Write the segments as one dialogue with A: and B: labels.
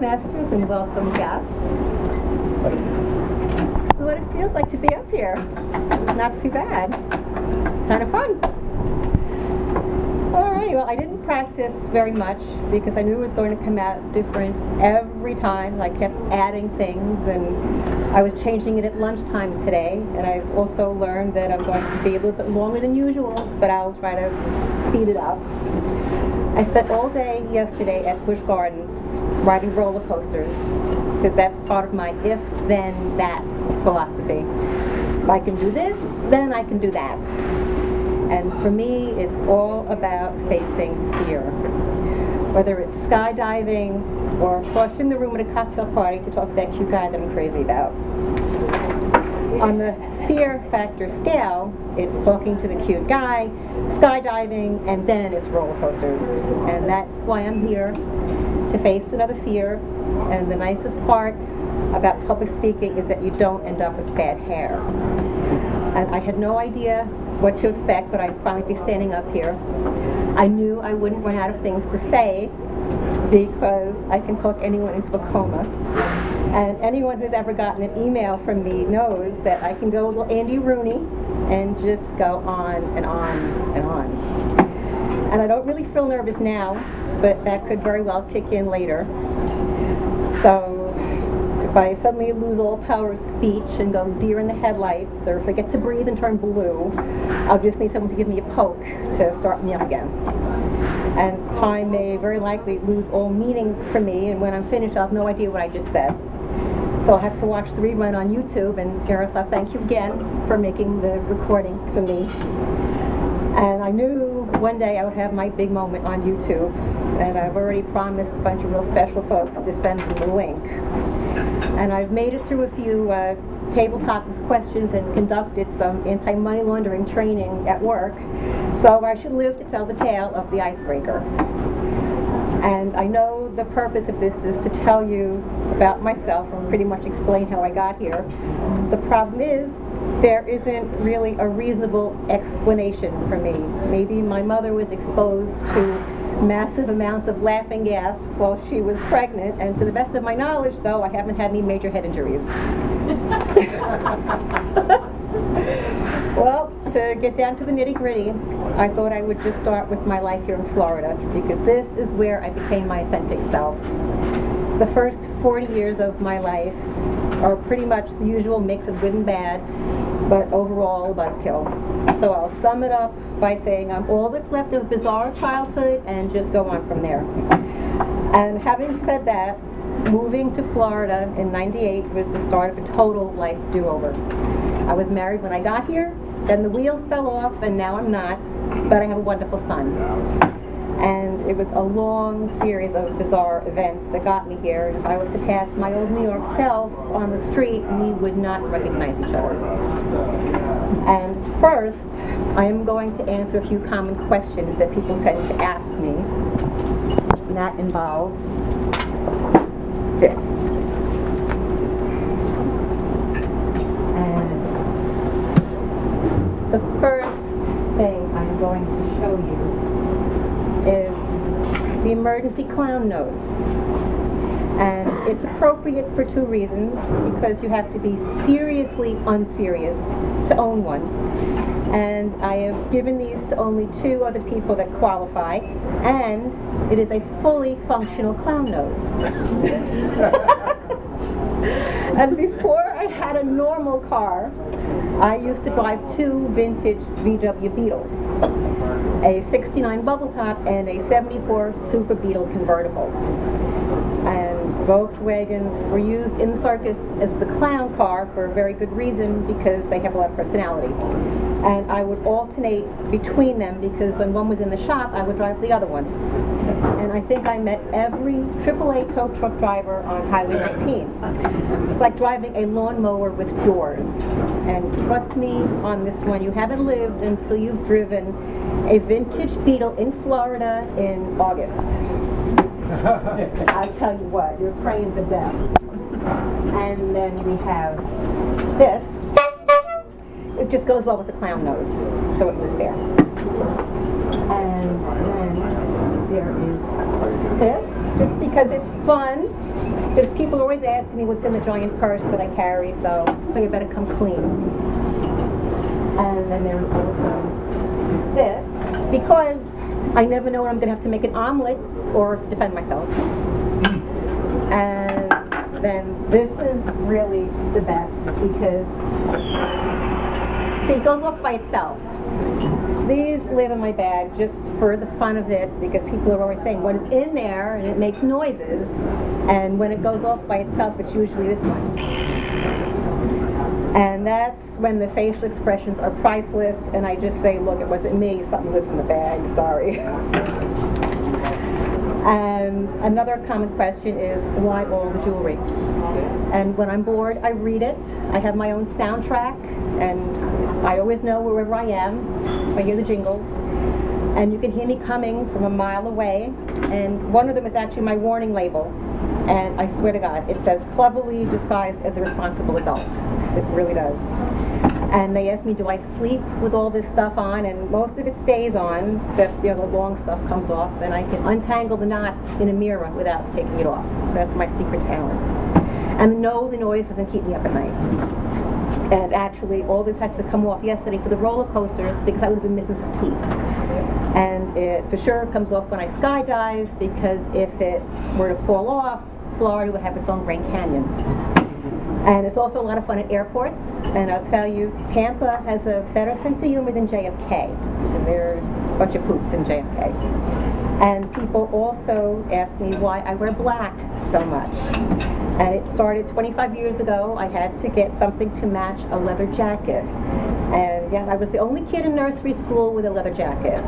A: Toastmasters and welcome guests. This is what it feels like to be up here. Not too bad. Kind of fun. Alrighty, well, I didn't practice very much because I knew it was going to come out different every time. I kept adding things, and I was changing it at lunchtime today, and I've also learned that I'm going to be a little bit longer than usual, but I'll try to speed it up. I spent all day yesterday at Busch Gardens riding roller coasters because that's part of my if, then, that philosophy. If I can do this, then I can do that. And for me, it's all about facing fear. Whether it's skydiving or crossing the room at a cocktail party to talk to that cute guy that I'm crazy about. On the fear factor scale, it's talking to the cute guy, skydiving, and then it's roller coasters. And that's why I'm here, to face another fear. And the nicest part about public speaking is that you don't end up with bad hair. And I had no idea what to expect, but I'd finally be standing up here. I knew I wouldn't run out of things to say because I can talk anyone into a coma. And anyone who's ever gotten an email from me knows that I can go a little Andy Rooney and just go on and on and on. And I don't really feel nervous now, but that could very well kick in later. So if I suddenly lose all power of speech and go deer in the headlights, or if I get to breathe and turn blue, I'll just need someone to give me a poke to start me up again. And time may very likely lose all meaning for me, and when I'm finished, I'll have no idea what I just said. So I'll have to watch the rerun on YouTube, and Gareth, I thank you again for making the recording for me. And I knew one day I would have my big moment on YouTube, and I've already promised a bunch of real special folks to send them the link. And I've made it through a few tabletop questions and conducted some anti-money laundering training at work, so I should live to tell the tale of the Icebreaker. And I know the purpose of this is to tell you about myself and pretty much explain how I got here. The problem is, there isn't really a reasonable explanation for me. Maybe my mother was exposed to massive amounts of laughing gas while she was pregnant, and to the best of my knowledge, though, I haven't had any major head injuries. Well, to get down to the nitty-gritty, I thought I would just start with my life here in Florida, because this is where I became my authentic self. The first 40 years of my life are pretty much the usual mix of good and bad, but overall a buzzkill. So I'll sum it up by saying I'm all that's left of a bizarre childhood and just go on from there. And having said that, moving to Florida in '98 was the start of a total life do-over. I was married when I got here, then the wheels fell off, and now I'm not, but I have a wonderful son. And it was a long series of bizarre events that got me here. If I was to pass my old New York self on the street, we would not recognize each other. And first, I am going to answer a few common questions that people tend to ask me. And that involves this. And the first thing I'm going to show you is the emergency clown nose. And it's appropriate for two reasons, because you have to be seriously unserious to own one. And I have given these to only 2 other people that qualify, and it is a fully functional clown nose. And before I had a normal car, I used to drive 2 vintage VW Beetles, a '69 bubble top and a '74 Super Beetle convertible. And Volkswagens were used in the circus as the clown car for a very good reason, because they have a lot of personality. And I would alternate between them, because when one was in the shop, I would drive the other one. And I think I met every AAA tow truck driver on Highway 19. It's like driving a lawnmower with doors. And trust me on this one, you haven't lived until you've driven a vintage Beetle in Florida in August. I'll tell you what, you're praying to death. And then we have this. It just goes well with the clown nose, so it was there. And then there is this, just because it's fun. Because people are always asking me what's in the giant purse that I carry, so I think I better come clean. And then there's also this, because I never know when I'm going to have to make an omelet or defend myself. And then this is really the best because, see, it goes off by itself. These live in my bag just for the fun of it because people are always saying what is in there and it makes noises, and when it goes off by itself it's usually this one. And that's when the facial expressions are priceless and I just say, look, it wasn't me, something lives in the bag, sorry. And another common question is, why all the jewelry? And when I'm bored, I read it. I have my own soundtrack, and I always know wherever I am. I hear the jingles. And you can hear me coming from a mile away. And one of them is actually my warning label. And I swear to God, it says, cleverly disguised as a responsible adult. It really does. And they ask me, do I sleep with all this stuff on? And most of it stays on, except the long stuff comes off. And I can untangle the knots in a mirror without taking it off. That's my secret talent. And no, the noise doesn't keep me up at night. And actually, all this had to come off yesterday for the roller coasters because I would have been missing some teeth. And it for sure comes off when I skydive because if it were to fall off, Florida would have its own Grand Canyon. And it's also a lot of fun at airports, and I'll tell you, Tampa has a better sense of humor than JFK, because there are a bunch of poops in JFK. And people also ask me why I wear black so much. And it started 25 years ago. I had to get something to match a leather jacket. And yeah, I was the only kid in nursery school with a leather jacket.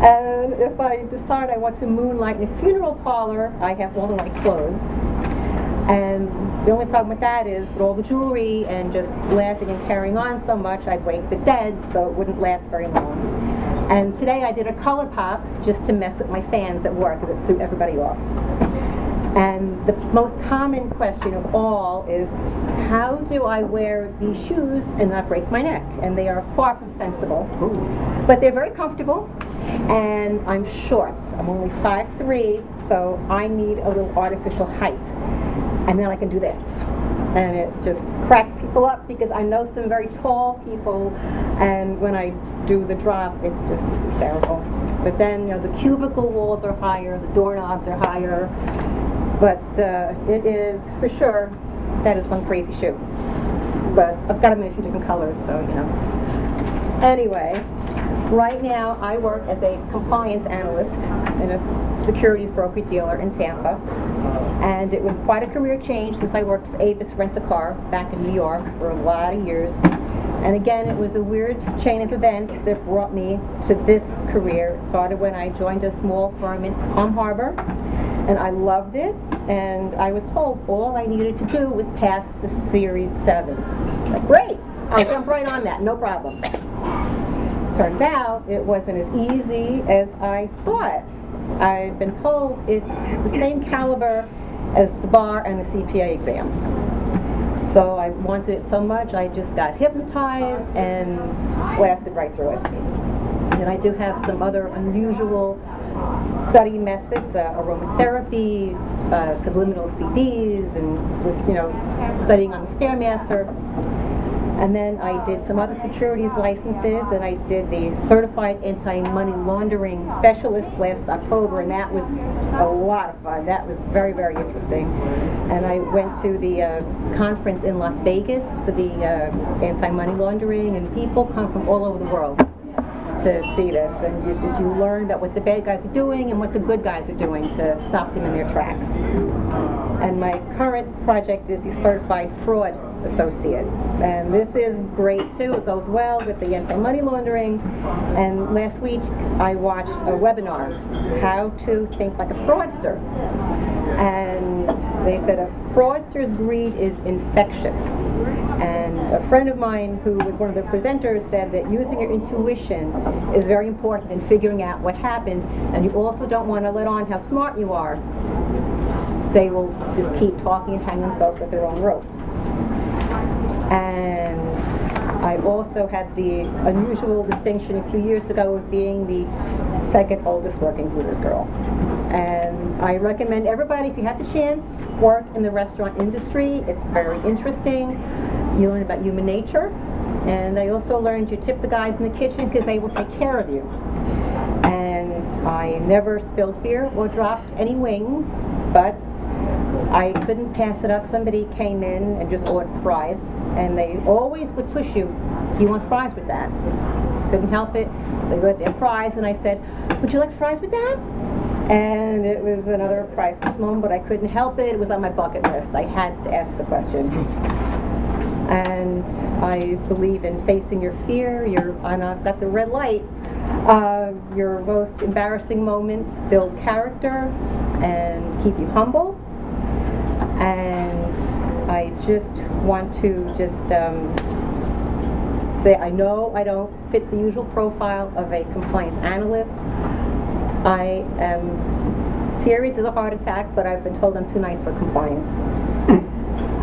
A: And if I decide I want to moonlight in a funeral parlor, I have all the right clothes. And the only problem with that is with all the jewelry and just laughing and carrying on so much, I'd wake the dead, so it wouldn't last very long. And today I did a color pop just to mess with my fans at work, because it threw everybody off. And the most common question of all is, how do I wear these shoes and not break my neck? And they are far from sensible. Ooh. But they're very comfortable, and I'm short. I'm only 5'3", so I need a little artificial height. And then I can do this. And it just cracks people up because I know some very tall people, and when I do the drop, it's just hysterical. But then, the cubicle walls are higher, the doorknobs are higher, but it is, for sure, that is one crazy shoe. But I've got them in a few different colors, so, Anyway, right now I work as a compliance analyst in a securities broker-dealer in Tampa. And it was quite a career change since I worked for Avis Rent-A-Car back in New York for a lot of years. And again, it was a weird chain of events that brought me to this career. It started when I joined a small firm in Palm Harbor, and I loved it. And I was told all I needed to do was pass the Series 7. Like, great, I'll jump right on that, no problem. Turns out it wasn't as easy as I thought. I'd been told it's the same caliber as the bar and the CPA exam. So I wanted it so much, I just got hypnotized and blasted right through it. And I do have some other unusual study methods, aromatherapy, subliminal CDs, and just, studying on the Stairmaster. And then I did some other securities licenses, and I did the Certified Anti-Money Laundering Specialist last October, and that was a lot of fun. That was very, very interesting. And I went to the conference in Las Vegas for the anti-money laundering, and people come from all over the world to see this, and you learn about what the bad guys are doing and what the good guys are doing to stop them in their tracks. And my current project is the Certified Fraud Associate, and this is great too. It goes well with the anti-money laundering. And last week I watched a webinar, How to Think Like a Fraudster, and they said a fraudster's greed is infectious. And a friend of mine who was one of the presenters said that using your intuition is very important in figuring out what happened, and you also don't want to let on how smart you are. They will just keep talking and hang themselves with their own rope. And I also had the unusual distinction a few years ago of being the second oldest working Hooters girl. And I recommend everybody, if you have the chance, work in the restaurant industry. It's very interesting. You learn about human nature. And I also learned you tip the guys in the kitchen because they will take care of you. And I never spilled beer or dropped any wings, but I couldn't pass it up. Somebody came in and just ordered fries, and they always would push you, do you want fries with that? Couldn't help it. They got their fries, and I said, would you like fries with that? And it was another priceless moment, but I couldn't help it. It was on my bucket list. I had to ask the question. And I believe in facing your fear. That's the red light. Your most embarrassing moments build character and keep you humble. And I just want to say, I know I don't fit the usual profile of a compliance analyst. I am serious as a heart attack, but I've been told I'm too nice for compliance.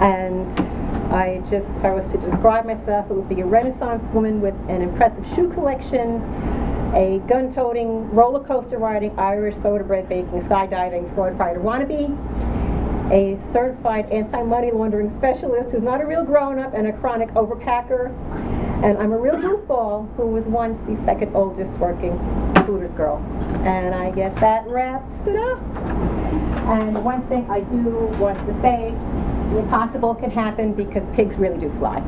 A: And if I was to describe myself, it would be a Renaissance woman with an impressive shoe collection, a gun-toting, roller coaster riding, Irish soda bread baking, skydiving, fraud fighter wannabe, a certified anti-money laundering specialist who's not a real grown-up and a chronic overpacker, and I'm a real goofball who was once the second oldest working Hooters girl. And I guess that wraps it up. And one thing I do want to say, the impossible can happen because pigs really do fly.